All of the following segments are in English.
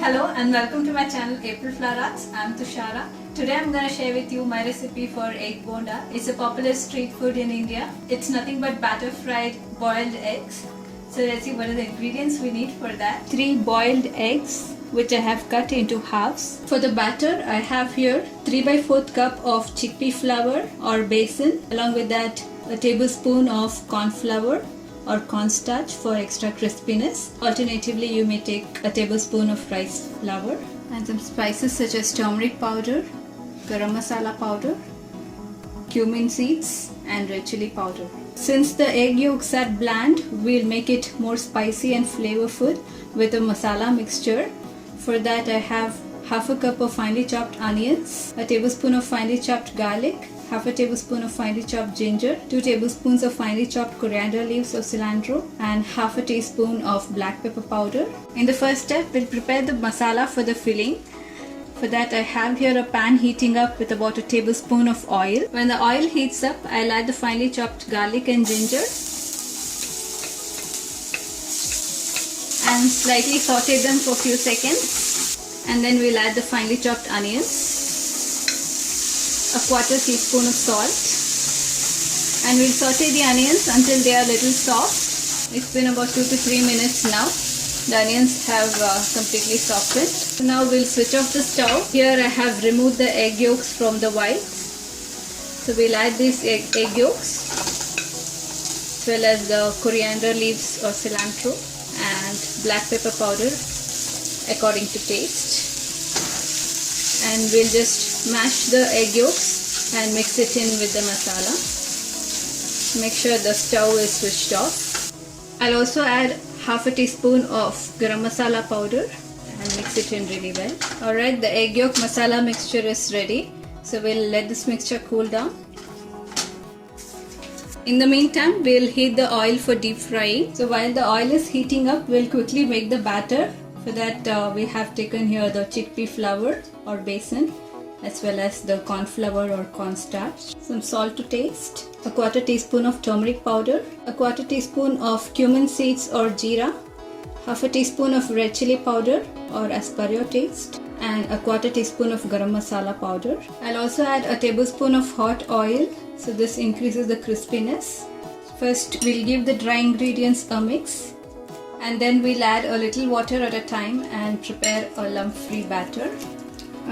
Hello and welcome to my channel April Flower Arts. I'm Tushara. Today I'm going to share with you my recipe for egg bonda. It's a popular street food in India. It's nothing but batter fried boiled eggs. So let's see what are the ingredients we need for that. 3 boiled eggs which I have cut into halves. For the batter I have here 3/4 cup of chickpea flour or besan. Along with that a tablespoon of corn flour or cornstarch for extra crispiness. Alternatively, you may take a tablespoon of rice flour and some spices such as turmeric powder, garam masala powder, cumin seeds and red chili powder. Since the egg yolks are bland, we'll make it more spicy and flavorful with a masala mixture. For that I have half a cup of finely chopped onions, a tablespoon of finely chopped garlic, half a tablespoon of finely chopped ginger, 2 tablespoons of finely chopped coriander leaves or cilantro, and half a teaspoon of black pepper powder. In the first step, we'll prepare the masala for the filling. For that, I have here a pan heating up with about a tablespoon of oil. When the oil heats up, I'll add the finely chopped garlic and ginger and slightly saute them for a few seconds. And then we'll add the finely chopped onions, a 1/4 teaspoon of salt, and we'll saute the onions until they are a little soft. It's been about 2 to 3 minutes now. The onions have completely softened. So now we'll switch off the stove. Here I have removed the egg yolks from the whites. So we'll add these egg yolks as well as the coriander leaves or cilantro and black pepper powder according to taste. And we'll just mash the egg yolks and mix it in with the masala. Make sure the stove is switched off. I'll also add half a teaspoon of garam masala powder and mix it in really well. Alright, the egg yolk masala mixture is ready. So we'll let this mixture cool down. In the meantime, we'll heat the oil for deep frying. So while the oil is heating up, we'll quickly make the batter. For that we have taken here the chickpea flour or besan as well as the corn flour or cornstarch, some salt to taste, a 1/4 teaspoon of turmeric powder, a 1/4 teaspoon of cumin seeds or jeera, half a teaspoon of red chili powder or as per your taste, and a 1/4 teaspoon of garam masala powder. I'll also add a tablespoon of hot oil, so this increases the crispiness. First we'll give the dry ingredients a mix, and then we'll add a little water at a time and prepare a lump-free batter.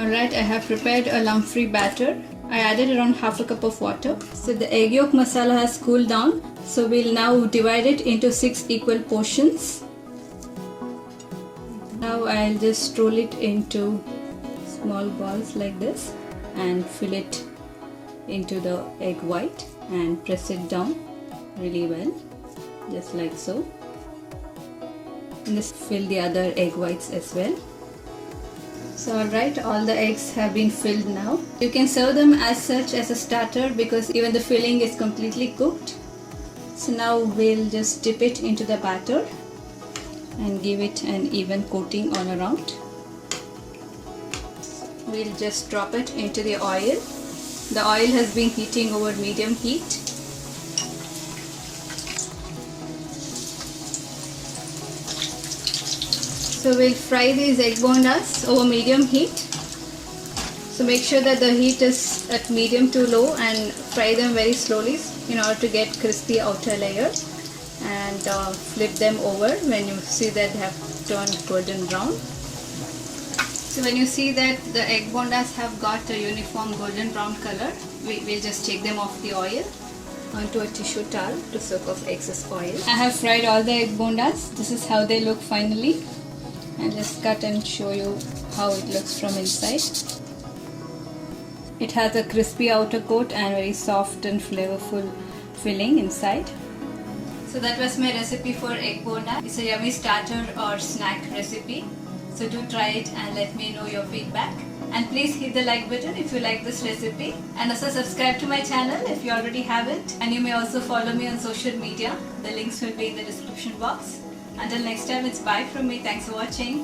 Alright, I have prepared a lump-free batter. I added around half a cup of water. So the egg yolk masala has cooled down. So we'll now divide it into 6 equal portions. Now I'll just roll it into small balls like this and fill it into the egg white and press it down really well, just like so. And just fill the other egg whites as well. So alright, all the eggs have been filled now. You can serve them as such as a starter because even the filling is completely cooked. So now we'll just dip it into the batter and give it an even coating all around. We'll just drop it into the oil. The oil has been heating over medium heat. So we'll fry these egg bondas over medium heat. So make sure that the heat is at medium to low and fry them very slowly in order to get crispy outer layer, and flip them over when you see that they have turned golden brown. So when you see that the egg bondas have got a uniform golden brown color, we'll just take them off the oil onto a tissue towel to soak off excess oil. I have fried all the egg bondas. This is how they look finally. I'll just cut and show you how it looks from inside. It has a crispy outer coat and very soft and flavorful filling inside. So that was my recipe for egg bonda. It's a yummy starter or snack recipe. So do try it and let me know your feedback. And please hit the like button if you like this recipe. And also subscribe to my channel if you already haven't. And you may also follow me on social media. The links will be in the description box. Until next time, it's bye from me. Thanks for watching.